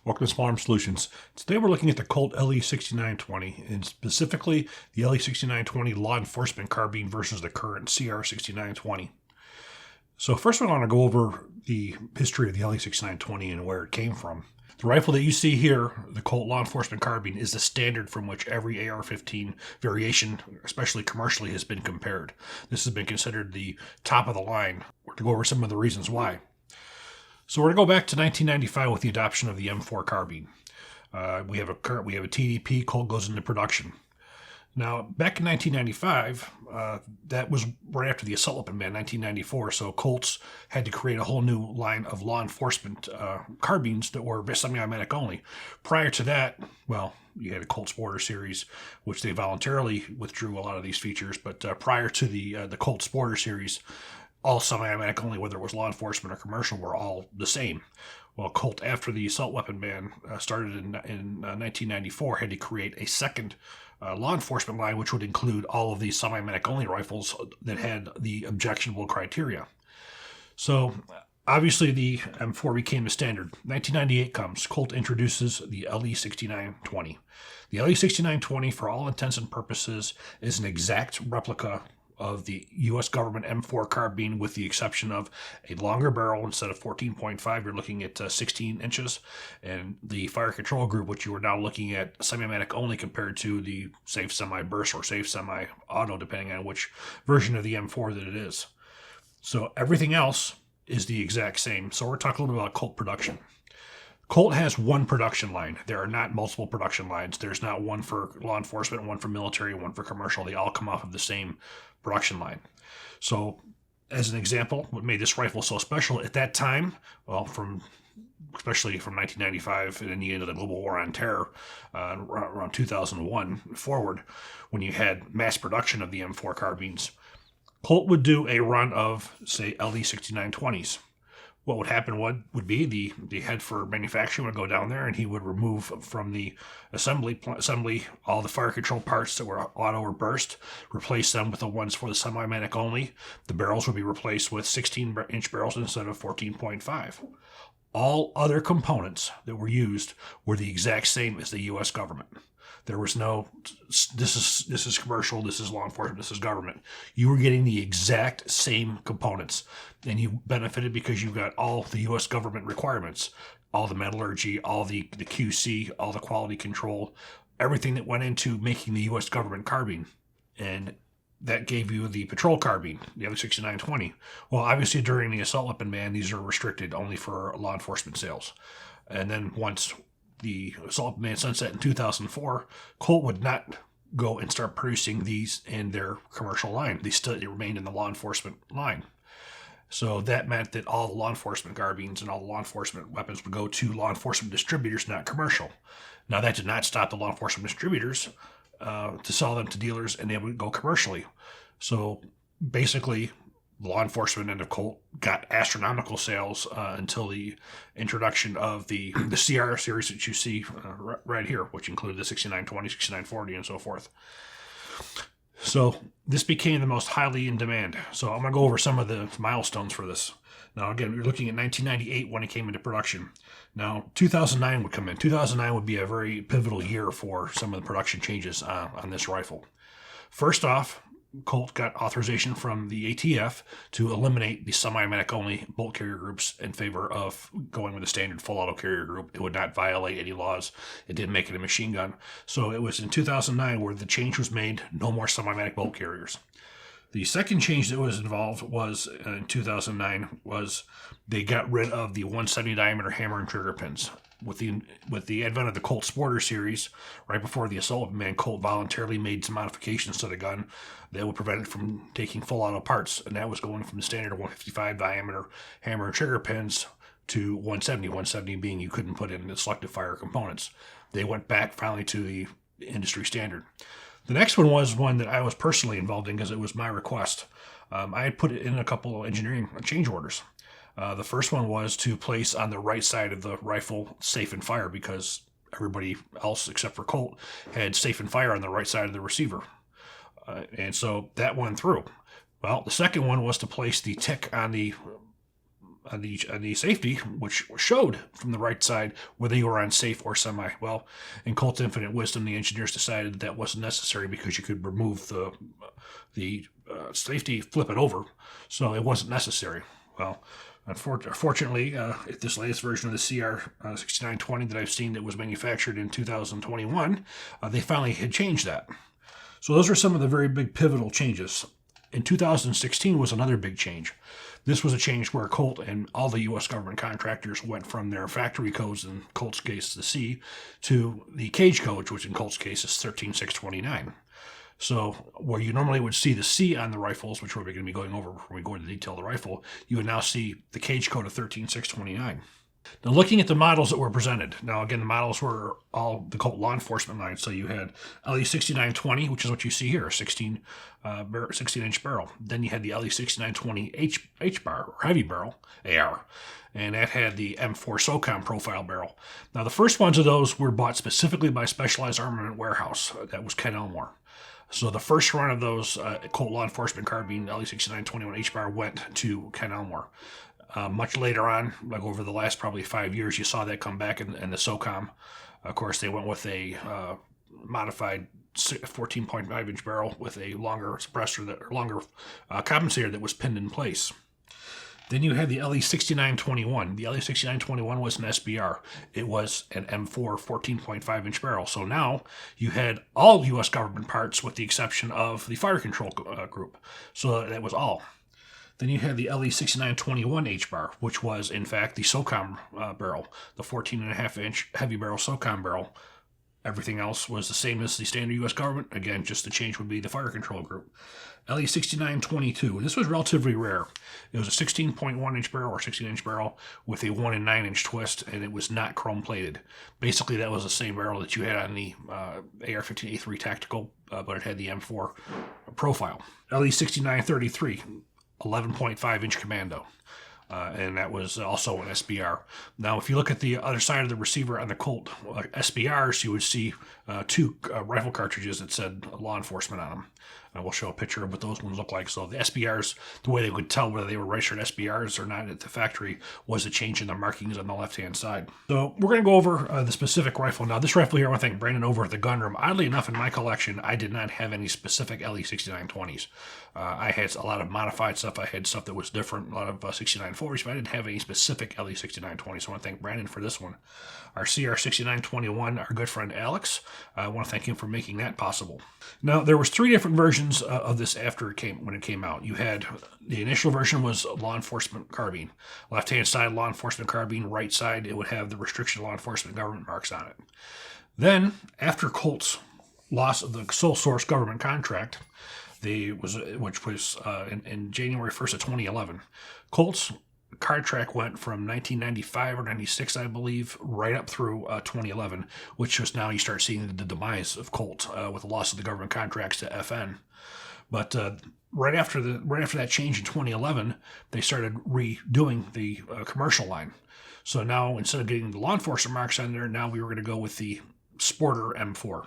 Welcome to Small Arms Solutions. Today we're looking at the Colt LE6920 and specifically the LE6920 law enforcement carbine versus the current CR6920. So first I want to go over the history of the LE6920 and where it came from. The rifle that you see here, the Colt law enforcement carbine, is the standard from which every AR-15 variation, especially commercially, has been compared. This has been considered the top of the line. We're going to go over some of the reasons why. So we're going to go back to 1995 with the adoption of the M4 carbine. We have a TDP. Colt goes into production. Now, back in 1995, that was right after the assault weapon ban, 1994. So Colts had to create a whole new line of law enforcement carbines that were semi-automatic only. Prior to that, well, you had a Colt Sporter series, which they voluntarily withdrew a lot of these features. But prior to the Colt Sporter series, all semi-automatic only, whether it was law enforcement or commercial, were all the same. Well, Colt, after the assault weapon ban started in 1994, had to create a second law enforcement line, which would include all of these semi-automatic only rifles that had the objectionable criteria. So obviously the M4 became the standard. 1998 comes. Colt introduces the LE6920. The LE6920, for all intents and purposes, is an exact replica of the U.S. government M4 carbine, with the exception of a longer barrel. Instead of 14.5, you're looking at 16 inches, and the fire control group, which you are now looking at semi-automatic only compared to the safe semi-burst or safe semi-auto, depending on which version of the M4 that it is. So everything else is the exact same. So we're talking a little bit about Colt production. Colt has one production line. There are not multiple production lines. There's not one for law enforcement, one for military, one for commercial. They all come off of the same production line. So, as an example, what made this rifle so special at that time, well, especially from 1995 and the end of the global war on terror, around 2001 forward, when you had mass production of the M4 carbines, Colt would do a run of, say, LE6920s. What would happen would be the head for manufacturing would go down there, and he would remove from the assembly all the fire control parts that were auto or burst, replace them with the ones for the semi-automatic only. The barrels would be replaced with 16-inch barrels instead of 14.5. All other components that were used were the exact same as the U.S. government. There was no, this is commercial, this is law enforcement, this is government. You were getting the exact same components, and you benefited because you got all the U.S. government requirements, all the metallurgy, all the QC, all the quality control, everything that went into making the U.S. government carbine. And that gave you the patrol carbine, the LE6920. Well, obviously during the assault weapon ban, these are restricted only for law enforcement sales. And then once the assault ban sunset in 2004, Colt would not go and start producing these in their commercial line. They remained in the law enforcement line. So that meant that all the law enforcement carbines and all the law enforcement weapons would go to law enforcement distributors, not commercial. Now, that did not stop the law enforcement distributors to sell them to dealers, and they would go commercially. So basically, the law enforcement end of Colt got astronomical sales until the introduction of the CR series that you see right here, which included the 6920, 6940, and so forth. So this became the most highly in demand. So I'm going to go over some of the milestones for this. Now, again, we're looking at 1998 when it came into production. Now, 2009 would come in. 2009 would be a very pivotal year for some of the production changes on this rifle. First off, Colt got authorization from the ATF to eliminate the semi-automatic only bolt carrier groups in favor of going with a standard full auto carrier group. It would not violate any laws. It didn't make it a machine gun. So it was in 2009 where the change was made, no more semi-automatic bolt carriers. The second change that was involved was in 2009 was they got rid of the 170 diameter hammer and trigger pins. With the advent of the Colt Sporter series, right before the assault ban, Colt voluntarily made some modifications to the gun that would prevent it from taking full auto parts, and that was going from the standard 155 diameter hammer and trigger pins to 170 being you couldn't put in the selective fire components. They went back finally to the industry standard. The next one was one that I was personally involved in because it was my request. I had put it in a couple of engineering change orders. The first one was to place on the right side of the rifle safe and fire, because everybody else except for Colt had safe and fire on the right side of the receiver. And so that went through. Well, the second one was to place the tick on the the safety, which showed from the right side whether you were on safe or semi. Well, in Colt's infinite wisdom, the engineers decided that wasn't necessary because you could remove the safety, flip it over, so it wasn't necessary. Well, unfortunately, this latest version of the CR6920 that I've seen that was manufactured in 2021, they finally had changed that. So those are some of the very big pivotal changes. In 2016 was another big change. This was a change where Colt and all the U.S. government contractors went from their factory codes, in Colt's case the C, to the cage code, which in Colt's case is 13629. So where you normally would see the C on the rifles, which we're going to be going over before we go into detail of the rifle, you would now see the cage code of 13629. Now, looking at the models that were presented. Now, again, the models were all the Colt law enforcement line. So you had LE6920, which is what you see here, a 16-inch barrel. Then you had the LE6920 H-bar, or heavy barrel, AR. And that had the M4 SOCOM profile barrel. Now, the first ones of those were bought specifically by Specialized Armament Warehouse. That was Ken Elmore. So the first run of those Colt law enforcement carbine LE6921 H-bar went to Ken Elmore. Much later on, like over the last probably 5 years, you saw that come back in the SOCOM. Of course, they went with a modified 14.5-inch barrel with a longer suppressor, longer compensator that was pinned in place. Then you had the LE6921. The LE6921 was an SBR. It was an M4 14.5-inch barrel. So now you had all U.S. government parts with the exception of the fire control group. So that was all. Then you had the LE6921 H-bar, which was, in fact, the SOCOM barrel, the 14.5-inch heavy barrel SOCOM barrel. Everything else was the same as the standard U.S. government. Again, just the change would be the fire control group. LE6922. This was relatively rare. It was a 16.1-inch barrel or 16-inch barrel with a 1 and 9-inch twist, and it was not chrome-plated. Basically, that was the same barrel that you had on the AR-15A3 Tactical, but it had the M4 profile. LE6933. 11.5-inch commando, and that was also an SBR. Now, if you look at the other side of the receiver on the Colt SBRs, you would see two rifle cartridges that said law enforcement on them. We'll show a picture of what those ones look like. So the SBRs, the way they would tell whether they were registered SBRs or not at the factory was a change in the markings on the left-hand side. So we're going to go over the specific rifle. Now, this rifle here, I want to thank Brandon over at the gun room. Oddly enough, in my collection, I did not have any specific LE6920s. I had a lot of modified stuff. I had stuff that was different, a lot of 6940s, but I didn't have any specific LE6920s. So I want to thank Brandon for this one. Our CR6921, our good friend Alex, I want to thank him for making that possible. Now, there was 3 different versions of this when it came out. You had the initial version was law enforcement carbine. Left-hand side, law enforcement carbine. Right side, it would have the restriction law enforcement government marks on it. Then, after Colt's loss of the sole source government contract, which was in January 1st of 2011, Colt's card track went from 1995 or 96, I believe, right up through 2011, which was now you start seeing the demise of Colt with the loss of the government contracts to FN. But right after that change in 2011, they started redoing the commercial line. So now instead of getting the law enforcement marks on there, now we were going to go with the Sporter M4.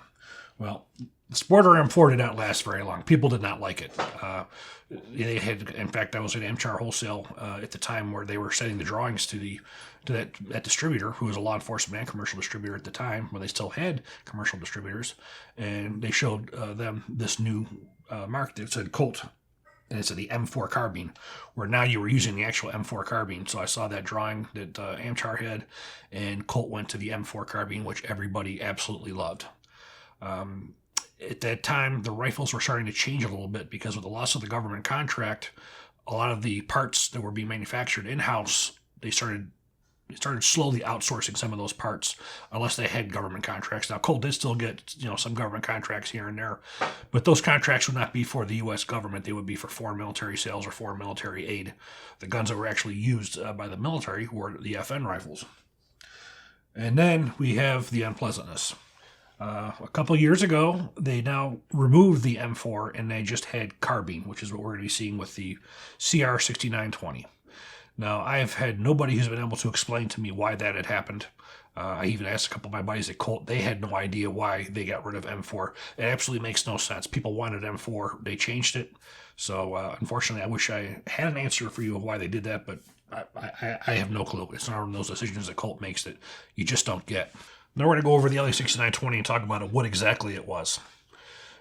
Well, the Sporter M4 did not last very long. People did not like it. They had, in fact, I was at Amchar Wholesale at the time where they were setting the drawings to that distributor, who was a law enforcement and commercial distributor at the time, when they still had commercial distributors, and they showed them this new mark that said Colt, and it said the M4 carbine, where now you were using the actual M4 carbine. So I saw that drawing that Amchar had, and Colt went to the M4 carbine, which everybody absolutely loved. At that time, the rifles were starting to change a little bit because with the loss of the government contract, a lot of the parts that were being manufactured in-house, they started slowly outsourcing some of those parts unless they had government contracts. Now, Colt did still get some government contracts here and there, but those contracts would not be for the U.S. government. They would be for foreign military sales or foreign military aid. The guns that were actually used by the military were the FN rifles. And then we have the unpleasantness. A couple years ago, they now removed the M4 and they just had carbine, which is what we're going to be seeing with the CR6920. Now, I have had nobody who's been able to explain to me why that had happened. I even asked a couple of my buddies at Colt. They had no idea why they got rid of M4. It absolutely makes no sense. People wanted M4. They changed it. So, unfortunately, I wish I had an answer for you of why they did that, but I have no clue. It's not one of those decisions that Colt makes that you just don't get. Now we're going to go over the LE6920 and talk about what exactly it was.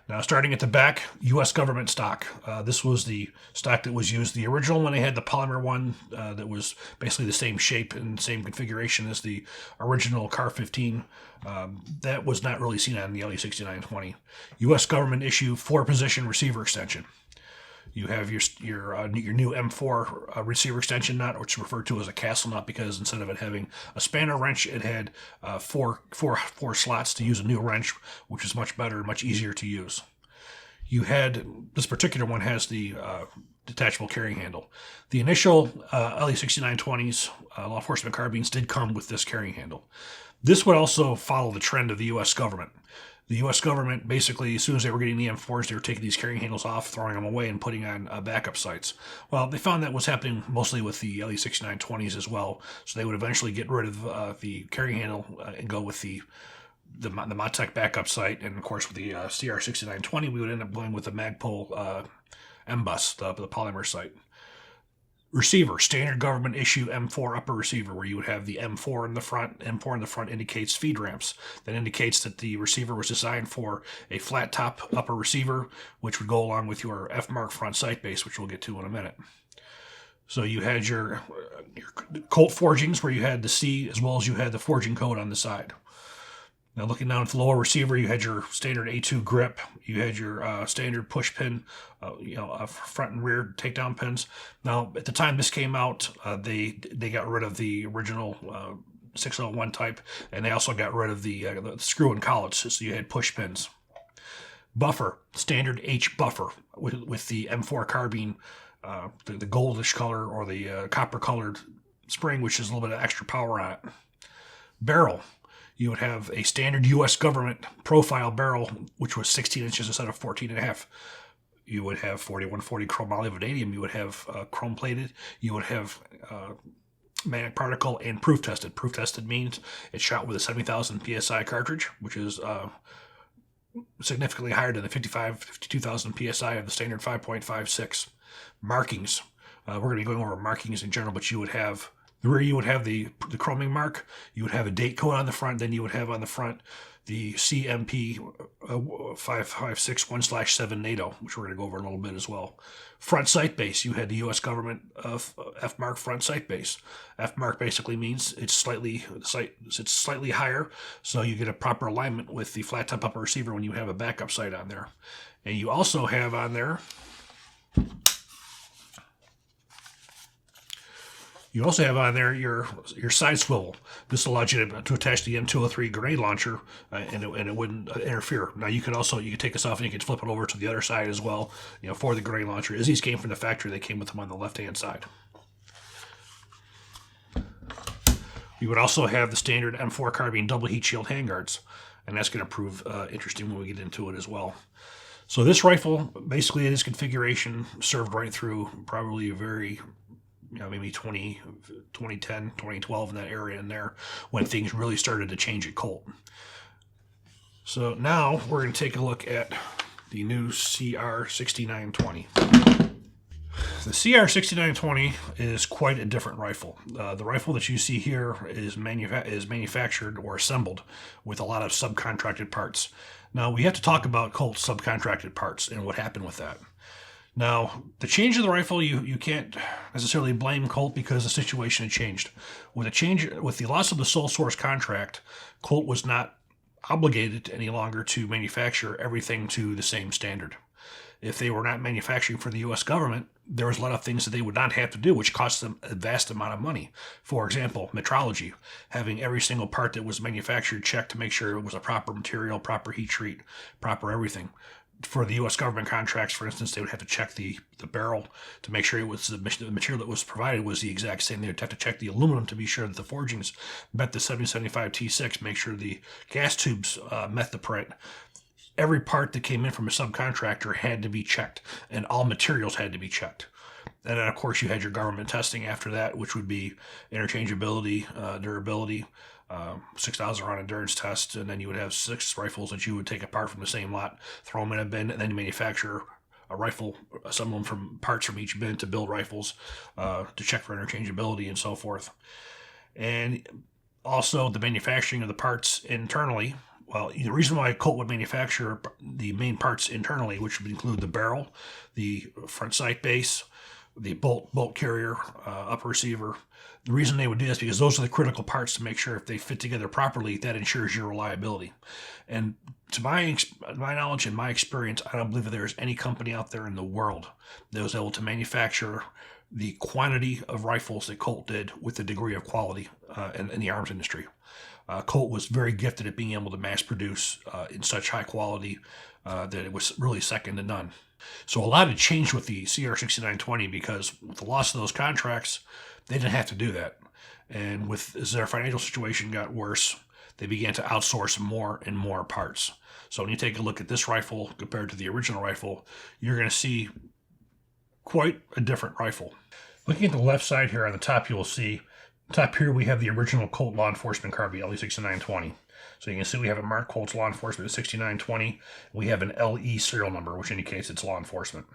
Now, starting at the back, U.S. government stock. This was the stock that was used. The original one, they had the polymer one that was basically the same shape and same configuration as the original Car 15. That was not really seen on the LE6920. U.S. government issue 4-position receiver extension. You have your new M4 receiver extension nut, which is referred to as a castle nut because instead of it having a spanner wrench, it had four slots to use a new wrench, which is much better, much easier to use. You had, this particular one has the detachable carrying handle. The initial LE6920s, law enforcement carbines, did come with this carrying handle. This would also follow the trend of the U.S. government. The U.S. government, basically, as soon as they were getting the M4s, they were taking these carrying handles off, throwing them away, and putting on backup sights. Well, they found that was happening mostly with the LE6920s as well, so they would eventually get rid of the carrying handle and go with the Mottech backup sight, and of course with the CR6920, we would end up going with the Magpul M-Bus, the polymer sight. Receiver, standard government issue M4 upper receiver, where you would have the M4 in the front. M4 in the front indicates feed ramps. That indicates that the receiver was designed for a flat top upper receiver, which would go along with your F-mark front sight base, which we'll get to in a minute. So you had your Colt forgings, where you had the C as well as you had the forging code on the side. Now looking down at the lower receiver, you had your standard A2 grip. You had your standard push pin, front and rear takedown pins. Now at the time this came out, they got rid of the original 601 type, and they also got rid of the screw and collets, so you had push pins. Buffer, standard H buffer with the M4 carbine, the goldish color or the copper colored spring, which is a little bit of extra power on it. Barrel. You would have a standard U.S. government profile barrel, which was 16 inches instead of 14 and a half. You would have 4140 chromoly vanadium. You would have chrome plated. You would have magnetic particle and proof tested. Proof tested means it's shot with a 70,000 psi cartridge, which is significantly higher than the 52,000 psi of the standard 5.56. Markings. We're going to be going over markings in general, but you would have the rear, you would have the chroming mark, you would have a date code on the front, then you would have on the front the CMP 5561/7 NATO, which we're going to go over in a little bit as well. Front sight base, you had the U.S. government F-mark front sight base. F-mark basically means it's slightly higher, so you get a proper alignment with the flat top upper receiver when you have a backup sight on there. And you also have on there your side swivel. This allows you to attach the M203 grenade launcher, and it wouldn't interfere. Now you could take this off and you could flip it over to the other side as well, for the grenade launcher. As these came from the factory, they came with them on the left-hand side. You would also have the standard M4 carbine double heat shield handguards, and that's going to prove interesting when we get into it as well. So this rifle, basically in its configuration, served right through probably a very maybe 2010, 2012 in that area in there when things really started to change at Colt. So now we're going to take a look at the new CR6920. The CR6920 is quite a different rifle. The rifle that you see here is manufactured or assembled with a lot of subcontracted parts. Now we have to talk about Colt's subcontracted parts and what happened with that. Now, the change of the rifle, you can't necessarily blame Colt because the situation had changed. With the loss of the sole source contract, Colt was not obligated any longer to manufacture everything to the same standard. If they were not manufacturing for the U.S. government, there was a lot of things that they would not have to do, which cost them a vast amount of money. For example, metrology, having every single part that was manufactured checked to make sure it was a proper material, proper heat treat, proper everything. For the U.S. government contracts, for instance, they would have to check the barrel to make sure it was the material that was provided was the exact same. They would have to check the aluminum to be sure that the forgings met the 7075 T6, make sure the gas tubes met the print. Every part that came in from a subcontractor had to be checked, and all materials had to be checked. And then, of course, you had your government testing after that, which would be interchangeability, durability, 6,000 round endurance test, and then you would have 6 rifles that you would take apart from the same lot, throw them in a bin, and then you manufacture a rifle, assemble them from parts from each bin to build rifles, to check for interchangeability and so forth. And also the manufacturing of the parts internally. Well, the reason why Colt would manufacture the main parts internally, which would include the barrel, the front sight base, the bolt carrier, upper receiver. The reason they would do this is because those are the critical parts to make sure if they fit together properly, that ensures your reliability. And to my knowledge and my experience, I don't believe that there is any company out there in the world that was able to manufacture the quantity of rifles that Colt did with the degree of quality in the arms industry. Colt was very gifted at being able to mass produce in such high quality that it was really second to none. So a lot had changed with the CR6920 because with the loss of those contracts, they didn't have to do that. And as their financial situation got worse, they began to outsource more and more parts. So when you take a look at this rifle compared to the original rifle, you're going to see quite a different rifle. Looking at the left side here on the top, you will see, top here we have the original Colt law enforcement carbine, LE6920. So you can see we have a marked Colt's law enforcement 6920. We have an LE serial number, which indicates it's law enforcement.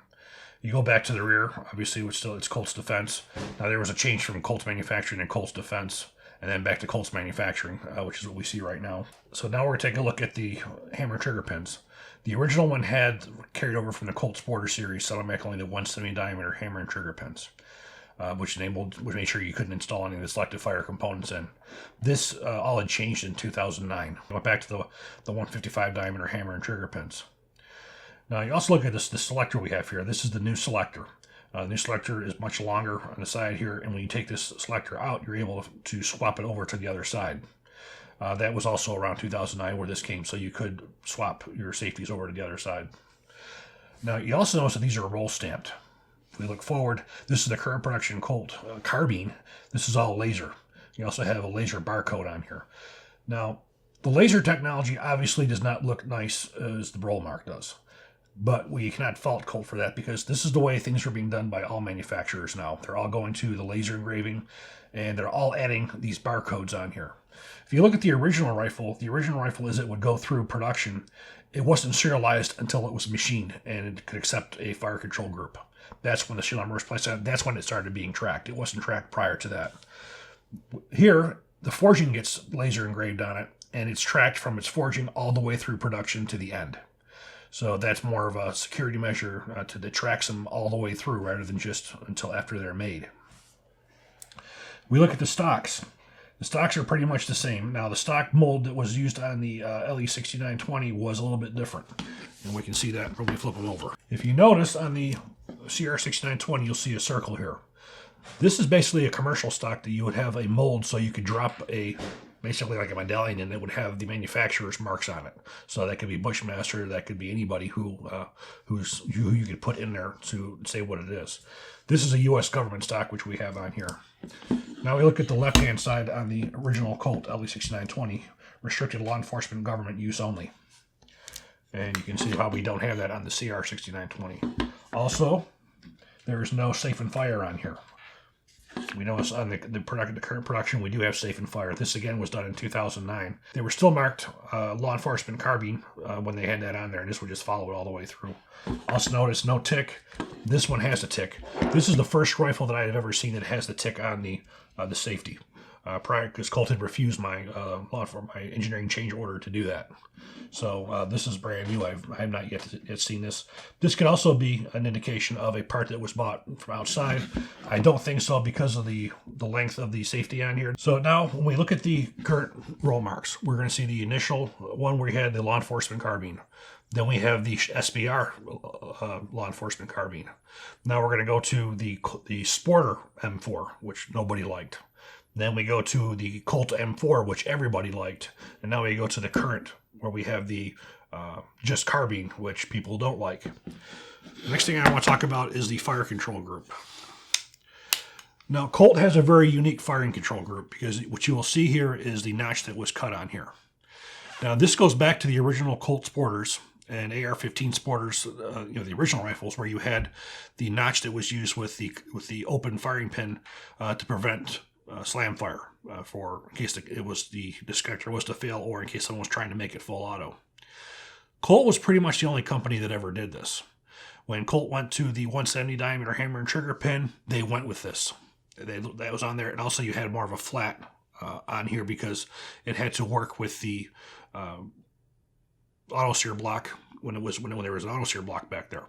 You go back to the rear, obviously it's Colt's Defense. Now there was a change from Colt's manufacturing to Colt's Defense, and then back to Colt's manufacturing, which is what we see right now. So now we're going to take a look at the hammer and trigger pins. The original one had carried over from the Colt Sporter series, so automatically only the 170 diameter hammer and trigger pins. Which made sure you couldn't install any of the selective fire components in. This all had changed in 2009. I went back to the 155 diameter hammer and trigger pins. Now you also look at the selector we have here. This is the new selector. The new selector is much longer on the side here, and when you take this selector out, you're able to swap it over to the other side. That was also around 2009 where this came, so you could swap your safeties over to the other side. Now you also notice that these are roll stamped. If we look forward, this is the current production Colt carbine. This is all laser. You also have a laser barcode on here. Now, the laser technology obviously does not look nice as the roll mark does. But we cannot fault Colt for that because this is the way things are being done by all manufacturers now. They're all going to the laser engraving, and they're all adding these barcodes on here. If you look at the original rifle as it would go through production, it wasn't serialized until it was machined and it could accept a fire control group. That's when the serial number was placed on. That's when it started being tracked. It wasn't tracked prior to that. Here, the forging gets laser engraved on it, and it's tracked from its forging all the way through production to the end. So that's more of a security measure that tracks them all the way through rather than just until after they're made. We look at the stocks. The stocks are pretty much the same. Now, the stock mold that was used on the LE6920 was a little bit different, and we can see that when we flip them over. If you notice on the CR6920, you'll see a circle here. This is basically a commercial stock that you would have a mold so you could drop basically like a medallion, and it would have the manufacturer's marks on it. So that could be Bushmaster, that could be anybody who you could put in there to say what it is. This is a U.S. government stock, which we have on here. Now we look at the left-hand side on the original Colt LE6920, restricted law enforcement government use only. And you can see how we don't have that on the CR6920. Also, there is no safe and fire on here. We notice on the current production, we do have safe and fire. This, again, was done in 2009. They were still marked law enforcement carbine when they had that on there, and this would just follow it all the way through. Also notice no tick. This one has a tick. This is the first rifle that I have ever seen that has the tick on the safety. Prior, because Colt had refused my engineering change order to do that. So this is brand new. I have not yet seen this. This could also be an indication of a part that was bought from outside. I don't think so because of the length of the safety on here. So now when we look at the current roll marks, we're going to see the initial one where we had the law enforcement carbine. Then we have the SBR law enforcement carbine. Now we're going to go to the Sporter M4, which nobody liked. Then we go to the Colt M4, which everybody liked. And now we go to the current, where we have the just carbine, which people don't like. The next thing I want to talk about is the fire control group. Now, Colt has a very unique firing control group because what you will see here is the notch that was cut on here. Now, this goes back to the original Colt Sporters and AR-15 Sporters, the original rifles, where you had the notch that was used with the open firing pin to prevent slam fire for in case it was the disconnector was to fail or in case someone was trying to make it full auto. Colt was pretty much the only company that ever did this. When Colt went to the 170 diameter hammer and trigger pin, they went with this. That was on there, and also you had more of a flat on here because it had to work with the auto sear block when there was an auto sear block back there.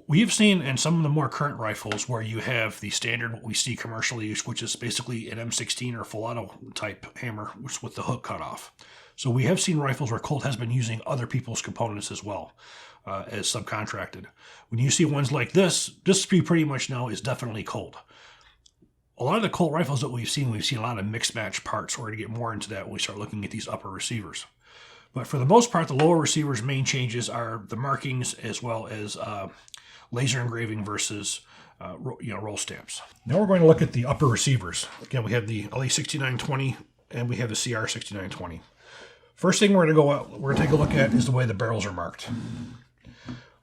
We've seen in some of the more current rifles where you have the standard, what we see commercially used, which is basically an M16 or full auto type hammer with the hook cut off. So we have seen rifles where Colt has been using other people's components as well as subcontracted. When you see ones like this we pretty much know is definitely Colt. A lot of the Colt rifles that we've seen a lot of mixed match parts. We're going to get more into that when we start looking at these upper receivers. But for the most part, the lower receivers' main changes are the markings as well as laser engraving versus roll stamps. Now we're going to look at the upper receivers. Again, we have the LE6920 and we have the CR6920. First thing we're going to take a look at is the way the barrels are marked.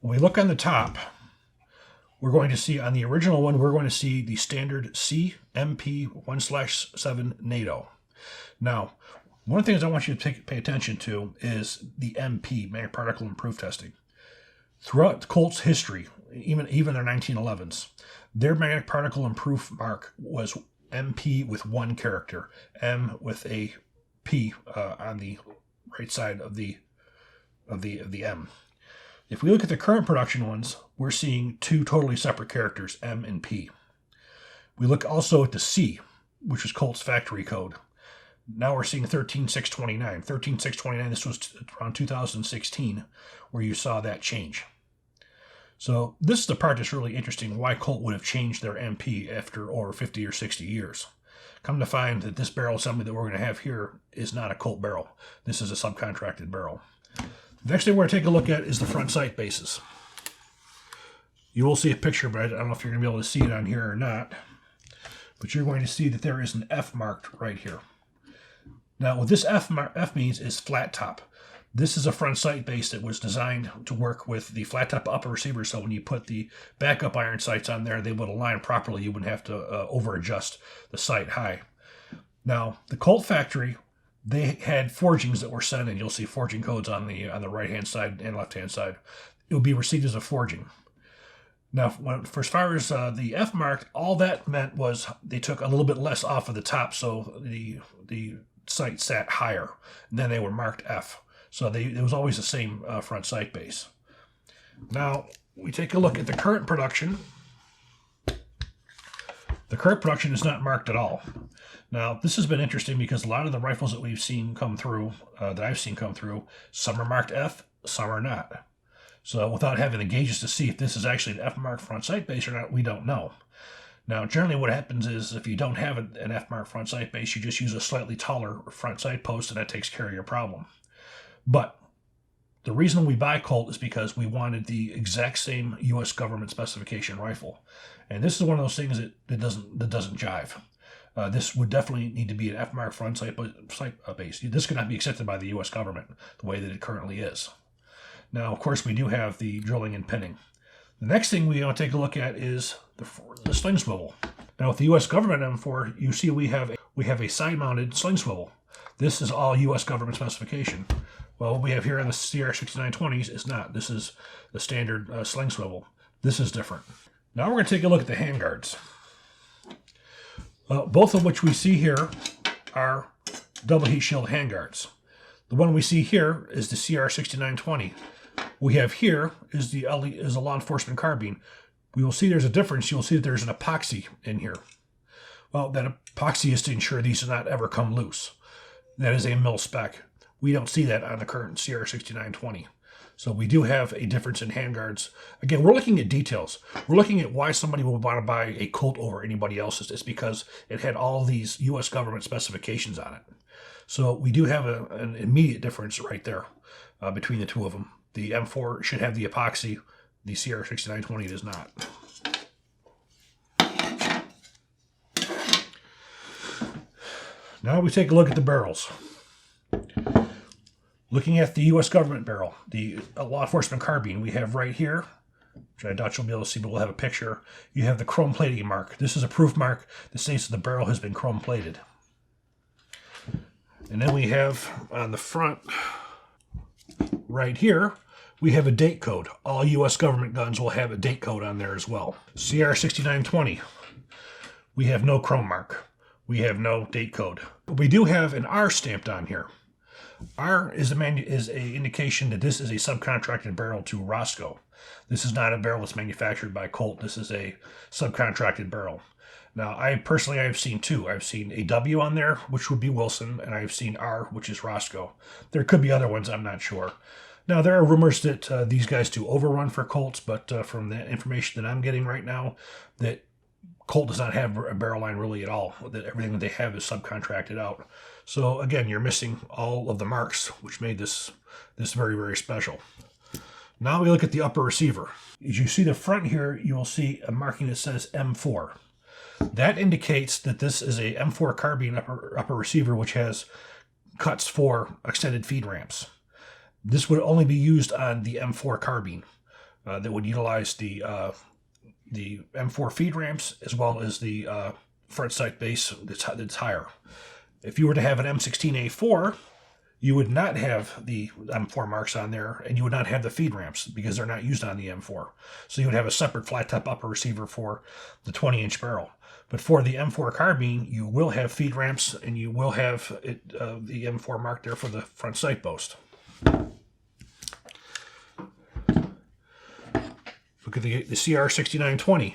When we look on the top, we're going to see on the original one, we're going to see the standard CMP 1/7 NATO. Now, one of the things I want you to pay attention to is the MP, magnetic particle improved testing. Throughout Colt's history, even their 1911s, their magnetic particle improved mark was MP with one character, M with a P on the right side of the M. If we look at the current production ones, we're seeing two totally separate characters, M and P. We look also at the C, which is Colt's factory code. Now we're seeing 13629. 13629, this was around 2016, where you saw that change. So this is the part that's really interesting, why Colt would have changed their MP after over 50 or 60 years. Come to find that this barrel assembly that we're going to have here is not a Colt barrel. This is a subcontracted barrel. The next thing we're going to take a look at is the front sight bases. You will see a picture, but I don't know if you're going to be able to see it on here or not. But you're going to see that there is an F marked right here. Now, what this F means is flat top. This is a front sight base that was designed to work with the flat top upper receiver, so when you put the backup iron sights on there, they would align properly. You wouldn't have to over adjust the sight high. Now, the Colt factory, they had forgings that were sent in. You'll see forging codes on the right-hand side and left-hand side. It would be received as a forging. Now, for as far as the F marked, all that meant was they took a little bit less off of the top, so the sight sat higher. And then they were marked F. So it was always the same front sight base. Now, we take a look at the current production. The current production is not marked at all. Now, this has been interesting because a lot of the rifles that we've seen come through, that I've seen come through, some are marked F, some are not. So without having the gauges to see if this is actually an F-marked front sight base or not, we don't know. Now, generally what happens is if you don't have an F-marked front sight base, you just use a slightly taller front sight post and that takes care of your problem. But the reason we buy Colt is because we wanted the exact same U.S. government specification rifle. And this is one of those things that doesn't jive. This would definitely need to be an F-marked front sight base. This cannot be accepted by the U.S. government the way that it currently is. Now, of course, we do have the drilling and pinning. The next thing we want to take a look at is the sling swivel. Now, with the U.S. government M4, you see we have a side-mounted sling swivel. This is all U.S. government specification. Well, what we have here on the CR6920s is not. This is the standard sling swivel. This is different. Now we're going to take a look at the handguards. Both of which we see here are double heat shield handguards. The one we see here is the CR6920. We have here is a law enforcement carbine. We will see there's a difference. You'll see that there's an epoxy in here. Well, that epoxy is to ensure these do not ever come loose. That is a mil spec. We don't see that on the current CR6920. So we do have a difference in handguards. Again, we're looking at details. We're looking at why somebody would want to buy a Colt over anybody else's. It's because it had all these U.S. government specifications on it. So we do have an immediate difference right there between the two of them. The M4 should have the epoxy. The CR6920 does not. Now we take a look at the barrels. Looking at the U.S. government barrel, the law enforcement carbine we have right here, which I doubt you'll be able to see, but we'll have a picture. You have the chrome plating mark. This is a proof mark that states that the barrel has been chrome plated. And then we have on the front right here, we have a date code. All U.S. government guns will have a date code on there as well. CR6920, we have no chrome mark. We have no date code. We do have an R stamped on here. R is a indication that this is a subcontracted barrel to Roscoe. This is not a barrel that's manufactured by Colt. This is a subcontracted barrel. Now, I've seen two. I've seen a W on there, which would be Wilson, and I've seen R, which is Roscoe. There could be other ones, I'm not sure. Now, there are rumors that these guys do overrun for Colts, but from the information that I'm getting right now, that Colt does not have a barrel line really at all. That everything that they have is subcontracted out. So again, you're missing all of the marks, which made this very, very special. Now we look at the upper receiver. As you see the front here, you will see a marking that says M4. That indicates that this is a M4 carbine upper receiver, which has cuts for extended feed ramps. This would only be used on the M4 carbine that would utilize the M4 feed ramps as well as the front sight base that's higher. If you were to have an M16A4, you would not have the M4 marks on there, and you would not have the feed ramps because they're not used on the M4. So you would have a separate flat top upper receiver for the 20-inch barrel. But for the M4 carbine, you will have feed ramps, and you will have the M4 mark there for the front sight post. Look at the CR6920.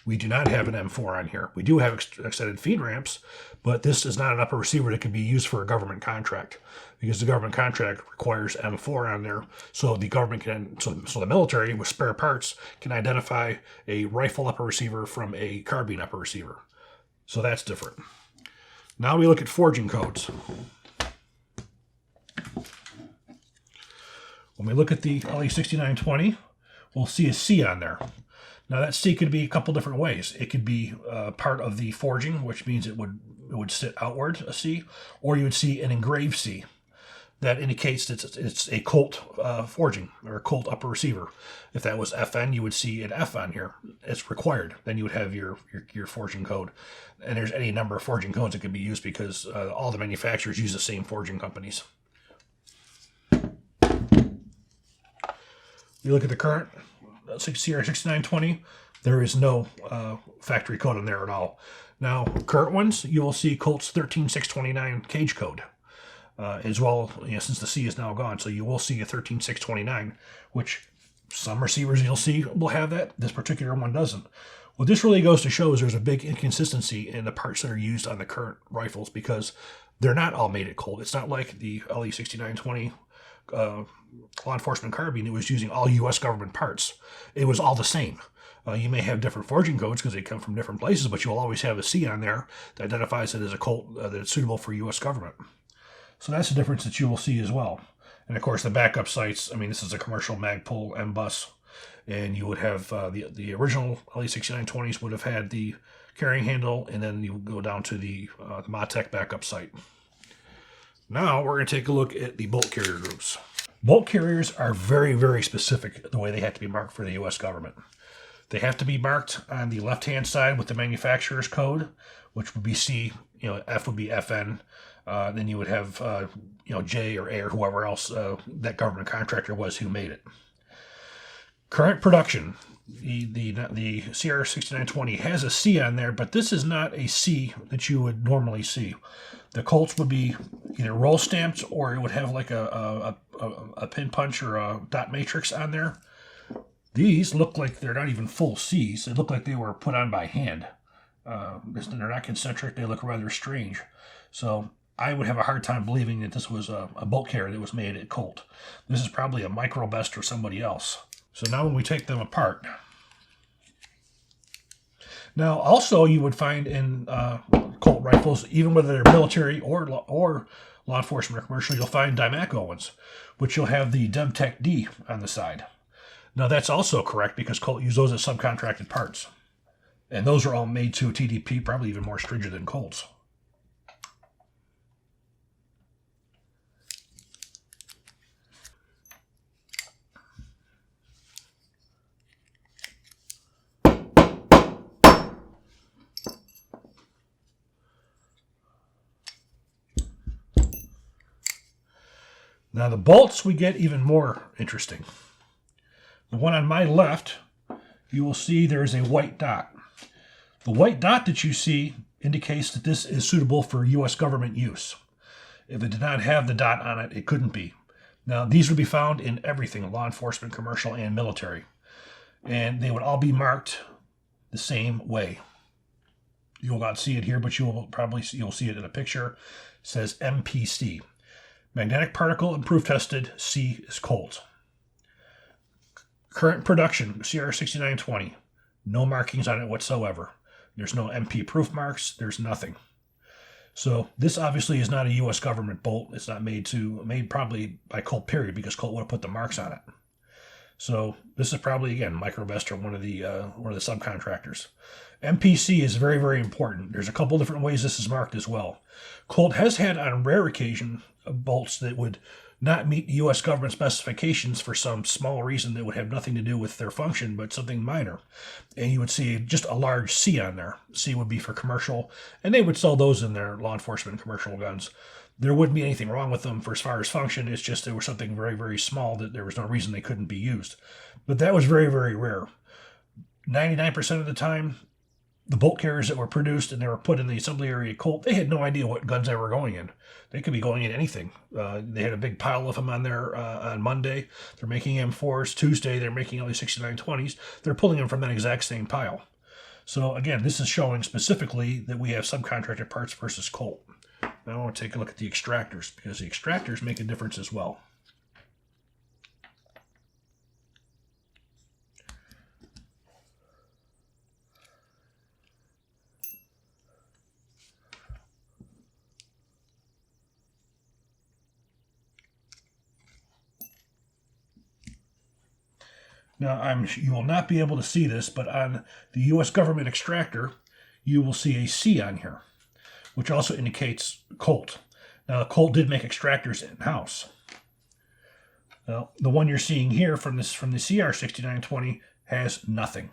We do not have an M4 on here. We do have extended feed ramps, but this is not an upper receiver that can be used for a government contract because the government contract requires M4 on there, so the government can, so the military with spare parts can identify a rifle upper receiver from a carbine upper receiver. So that's different. Now we look at forging codes. When we look at the LE6920, we'll see a C on there. Now that C could be a couple different ways. It could be part of the forging, which means it would sit outward, a C, or you would see an engraved C. That indicates that it's a Colt forging or a Colt upper receiver. If that was FN, you would see an F on here. It's required. Then you would have your forging code. And there's any number of forging codes that can be used because all the manufacturers use the same forging companies. You look at the current CR6920, there is no factory code in there at all. Now, current ones, you will see Colt's 13629 cage code as well, since the C is now gone. So you will see a 13629, which some receivers you'll see will have that. This particular one doesn't. What this really goes to show is there's a big inconsistency in the parts that are used on the current rifles because they're not all made at Colt. It's not like the LE6920 law enforcement carbine. It was using all U.S. government parts. It was all the same. You may have different forging codes because they come from different places, but you'll always have a C on there that identifies it as a Colt that it's suitable for U.S. government. So that's the difference that you will see as well. And of course, the backup sights. I mean, this is a commercial Magpul M-bus, and you would have the original LE6920s would have had the carrying handle, and then you would go down to the Motec backup sight. Now we're going to take a look at the bolt carrier groups. Bolt carriers are very, very specific the way they have to be marked for the U.S. government. They have to be marked on the left-hand side with the manufacturer's code, which would be C. F would be FN. Then you would have J or A or whoever else that government contractor was who made it. Current production. The CR6920 has a C on there, but this is not a C that you would normally see. The Colts would be either roll stamped or it would have like a pin punch or a dot matrix on there. These look like they're not even full C's. They look like they were put on by hand. They're not concentric. They look rather strange. So I would have a hard time believing that this was a bolt carrier that was made at Colt. This is probably a Microbest or somebody else. So now when we take them apart. Now also you would find in Colt rifles, even whether they're military or law enforcement or commercial, you'll find Dymaco ones, which you'll have the Demtech D on the side. Now that's also correct because Colt used those as subcontracted parts. And those are all made to TDP, probably even more stringent than Colt's. Now the bolts we get even more interesting. The one on my left, you will see there is a white dot. The white dot that you see indicates that this is suitable for U.S. government use. If it did not have the dot on it, it couldn't be. Now, these would be found in everything, law enforcement, commercial, and military. And they would all be marked the same way. You will not see it here, but you'll see it in a picture. It says MPC. Magnetic particle and proof tested. C is Colt. Current production, CR6920. No markings on it whatsoever. There's no MP proof marks. There's nothing. So this obviously is not a U.S. government bolt. It's not made probably by Colt, period, because Colt would have put the marks on it. So this is probably, again, Microvest or one of the subcontractors. MPC is very, very important. There's a couple different ways this is marked as well. Colt has had, on rare occasion, bolts that would not meet U.S. government specifications for some small reason that would have nothing to do with their function, but something minor. And you would see just a large C on there. C would be for commercial, and they would sell those in their law enforcement commercial guns. There wouldn't be anything wrong with them for as far as function. It's just there was something very, very small that there was no reason they couldn't be used. But that was very, very rare. 99% of the time, the bolt carriers that were produced and they were put in the assembly area at Colt, they had no idea what guns they were going in. They could be going in anything. They had a big pile of them on there on Monday. They're making M4s. Tuesday, they're making LE6920s. They're pulling them from that exact same pile. So again, this is showing specifically that we have subcontracted parts versus Colt. Now I want to take a look at the extractors, because the extractors make a difference as well. Now, you will not be able to see this, but on the U.S. government extractor, you will see a C on here, which also indicates Colt. Now, Colt did make extractors in-house. Now, the one you're seeing here from the CR6920 has nothing.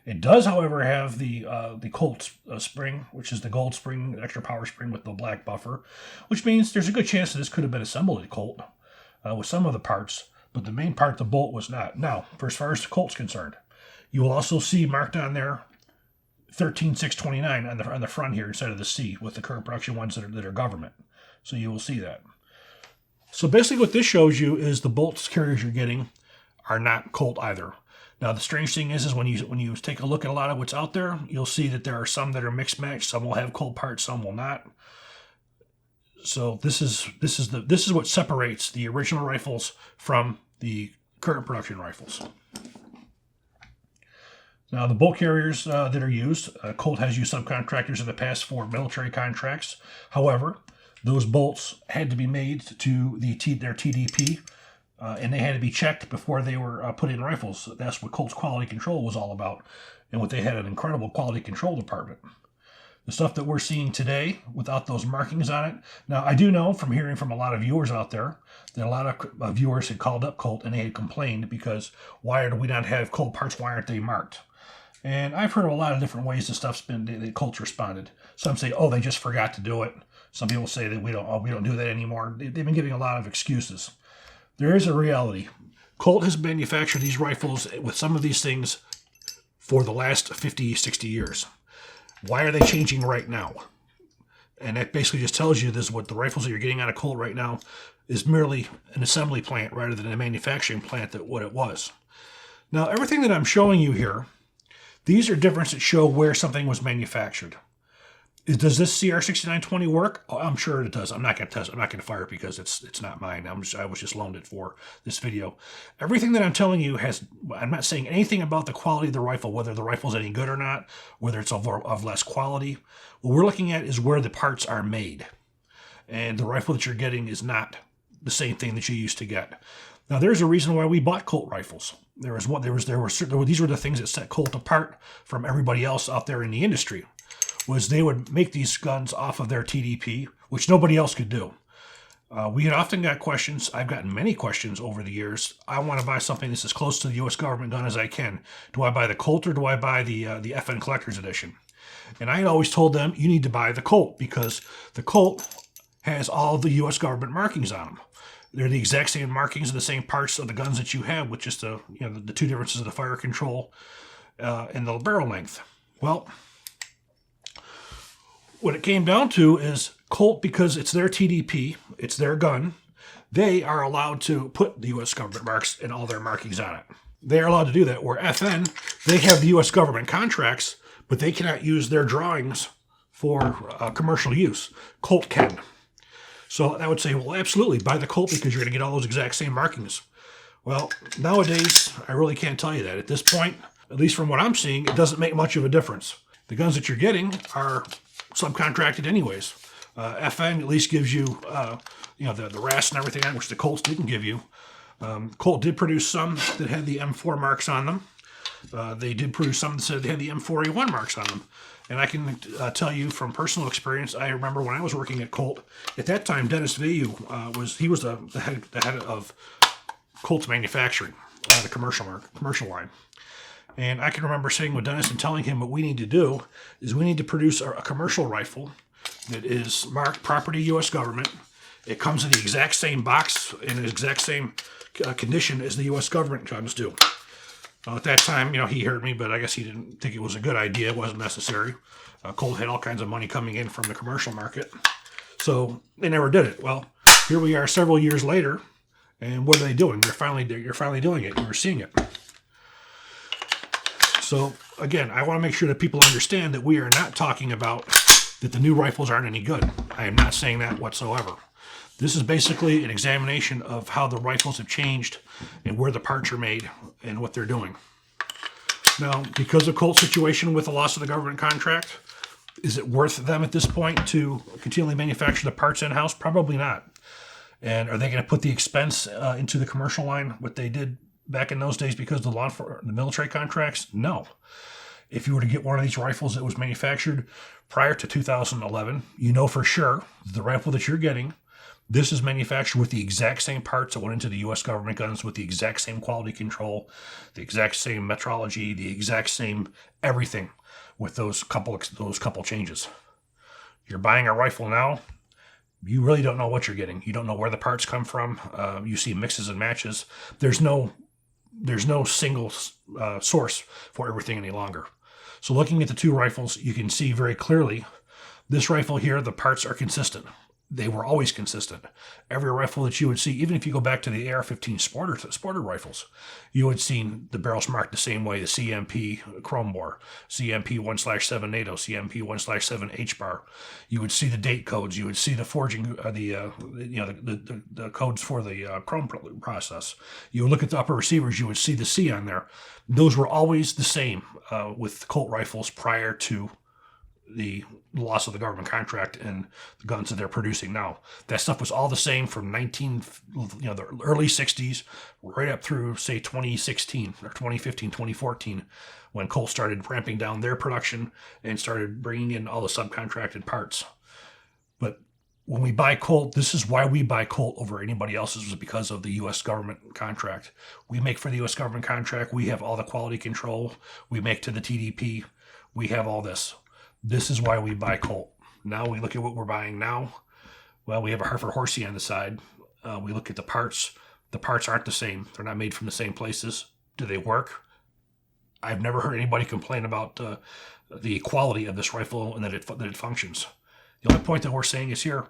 It does, however, have the Colt spring, which is the gold spring, extra power spring with the black buffer, which means there's a good chance that this could have been assembled at Colt with some of the parts, but the main part of the bolt was not. Now, for as far as the Colt's concerned, you will also see marked on there 13629 on the front here instead of the C with the current production ones that are government. So you will see that. So basically what this shows you is the bolts carriers you're getting are not Colt either. Now the strange thing is when you take a look at a lot of what's out there, you'll see that there are some that are mixed match. Some will have Colt parts, some will not. So this is what separates the original rifles from the current production rifles. Now, the bolt carriers that are used, Colt has used subcontractors in the past for military contracts. However, those bolts had to be made to their TDP, and they had to be checked before they were put in rifles. That's what Colt's quality control was all about, and what they had an incredible quality control department. The stuff that we're seeing today without those markings on it. Now, I do know from hearing from a lot of viewers out there that a lot of viewers had called up Colt and they had complained because why do we not have Colt parts? Why aren't they marked? And I've heard of a lot of different ways the stuff's been, that Colt's responded. Some say, oh, they just forgot to do it. Some people say that we don't do that anymore. They've been giving a lot of excuses. There is a reality. Colt has manufactured these rifles with some of these things for the last 50, 60 years. Why are they changing right now? And that basically just tells you this: what the rifles that you're getting out of Colt right now is merely an assembly plant rather than a manufacturing plant that what it was. Now, everything that I'm showing you here, these are differences that show where something was manufactured. Does this CR6920 work? Oh, I'm sure it does. I'm not going to test it. I'm not going to fire it because it's not mine. I was just loaned it for this video. Everything that I'm telling you I'm not saying anything about the quality of the rifle, whether the rifle's any good or not, whether it's of less quality. What we're looking at is where the parts are made. And the rifle that you're getting is not the same thing that you used to get. Now, there's a reason why we bought Colt rifles. These were the things that set Colt apart from everybody else out there in the industry. Was they would make these guns off of their TDP, which nobody else could do. We had often got questions. I've gotten many questions over the years. I want to buy something that's as close to the U.S. government gun as I can. Do I buy the Colt or do I buy the FN Collector's Edition? And I had always told them, you need to buy the Colt because the Colt has all the U.S. government markings on them. They're the exact same markings and the same parts of the guns that you have, with just the two differences of the fire control and the barrel length. Well, what it came down to is Colt, because it's their TDP, it's their gun, they are allowed to put the U.S. government marks and all their markings on it. They are allowed to do that. Where FN, they have the U.S. government contracts, but they cannot use their drawings for commercial use. Colt can. So I would say, well, absolutely, buy the Colt because you're going to get all those exact same markings. Well, nowadays, I really can't tell you that. At this point, at least from what I'm seeing, it doesn't make much of a difference. The guns that you're getting are subcontracted anyways. FN at least gives you, the RAS and everything on, which the Colts didn't give you. Colt did produce some that had the M4 marks on them. They did produce some that said they had the M4A1 marks on them. And I can tell you from personal experience, I remember when I was working at Colt, at that time, Dennis Vayu was the head of Colt's manufacturing, the commercial line. And I can remember sitting with Dennis and telling him what we need to do is we need to produce a commercial rifle that is marked property U.S. government. It comes in the exact same box in the exact same condition as the U.S. government guns do. At that time, he heard me, but I guess he didn't think it was a good idea. It wasn't necessary. Colt had all kinds of money coming in from the commercial market. So they never did it. Well, here we are several years later, and what are they doing? You're finally doing it. You're seeing it. So again, I want to make sure that people understand that we are not talking about that the new rifles aren't any good. I am not saying that whatsoever. This is basically an examination of how the rifles have changed and where the parts are made and what they're doing. Now, because of Colt's situation with the loss of the government contract, is it worth them at this point to continually manufacture the parts in-house? Probably not. And are they going to put the expense into the commercial line, what they did back in those days because of the military contracts? No. If you were to get one of these rifles that was manufactured prior to 2011, you know for sure the rifle that you're getting, this is manufactured with the exact same parts that went into the U.S. government guns, with the exact same quality control, the exact same metrology, the exact same everything, with those couple changes. You're buying a rifle now, you really don't know what you're getting. You don't know where the parts come from. You see mixes and matches. There's no single source for everything any longer. So looking at the two rifles, you can see very clearly this rifle here, the parts are consistent. They were always consistent. Every rifle that you would see, even if you go back to the AR-15 sporter rifles, you would see the barrels marked the same way: the CMP chrome bore, CMP 1/7 NATO, CMP 1/7 H bar. You would see the date codes. You would see the forging, the codes for the chrome process. You would look at the upper receivers. You would see the C on there. Those were always the same with Colt rifles prior to the loss of the government contract and the guns that they're producing now. That stuff was all the same from the early 60s right up through, say, 2016 or 2015, 2014, when Colt started ramping down their production and started bringing in all the subcontracted parts. But when we buy Colt, this is why we buy Colt over anybody else's, was because of the U.S. government contract. We make for the U.S. government contract. We have all the quality control. We make to the TDP. We have all this. This is why we buy Colt. Now we look at what we're buying now. Well, we have a Hartford Horsey on the side. We look at the parts. The parts aren't the same. They're not made from the same places. Do they work? I've never heard anybody complain about the quality of this rifle and that it functions. The only point that we're saying is here,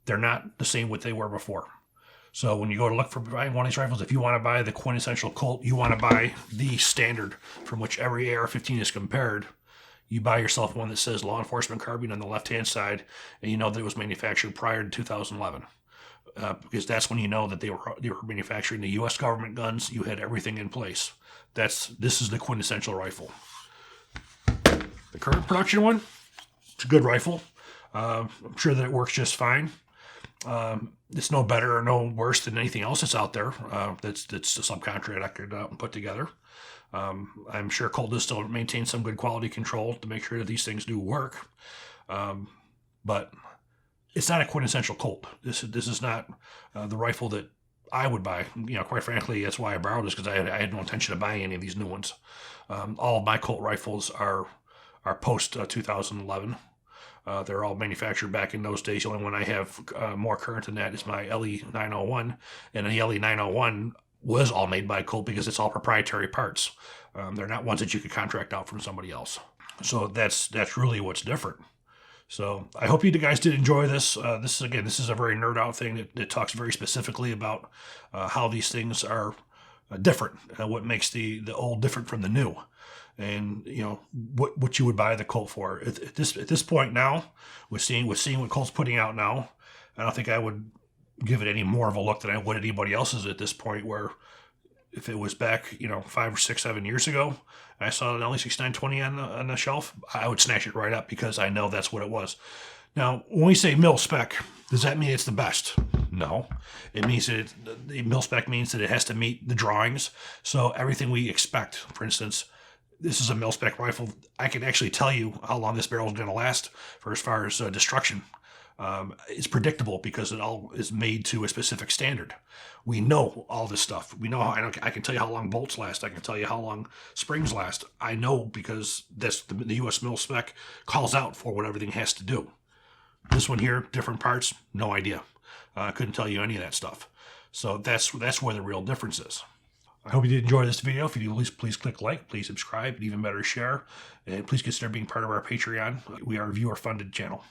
they're not the same what they were before. So when you go to look for buying one of these rifles, if you want to buy the quintessential Colt, you want to buy the standard from which every AR-15 is compared. You buy yourself one that says law enforcement carbine on the left-hand side, and you know that it was manufactured prior to 2011. Because that's when you know that they were manufacturing the U.S. government guns. You had everything in place. This is the quintessential rifle. The current production one, it's a good rifle. I'm sure that it works just fine. It's no better or no worse than anything else that's out there. That's a subcontract I could put together. I'm sure Colt does still maintain some good quality control to make sure that these things do work. But it's not a quintessential Colt. This is not the rifle that I would buy. Quite frankly, that's why I borrowed this, because I had no intention of buying any of these new ones. All of my Colt rifles are post 2011. They're all manufactured back in those days. The only one I have more current than that is my LE901, and the LE901 was all made by Colt because it's all proprietary parts. They're not ones that you could contract out from somebody else. So that's really what's different. So I hope you guys did enjoy this. This is a very nerd out thing that talks very specifically about how these things are different, what makes the old different from the new, and what you would buy the Colt for. At this point now, with seeing what Colt's putting out now, I don't think I would give it any more of a look than I would anybody else's at this point. Where if it was back 5 or 6, 7 years ago, I saw an LE6920 on the shelf, I would snatch it right up because I know that's what it was. Now, when we say mil spec, does that mean it's the best? No. It means that the mil spec means that it has to meet the drawings. So everything we expect, for instance, this is a mil spec rifle. I can actually tell you how long this barrel is going to last for as far as destruction. It's predictable because it all is made to a specific standard. We know all this stuff. We know I can tell you how long bolts last. I can tell you how long springs last. I know because that's the U.S. mil spec calls out for what everything has to do. This one here, different parts, no idea. I couldn't tell you any of that stuff. So that's where the real difference is. I hope you did enjoy this video. If you do, please click like, please subscribe, and even better, share. And please consider being part of our Patreon. We are a viewer-funded channel.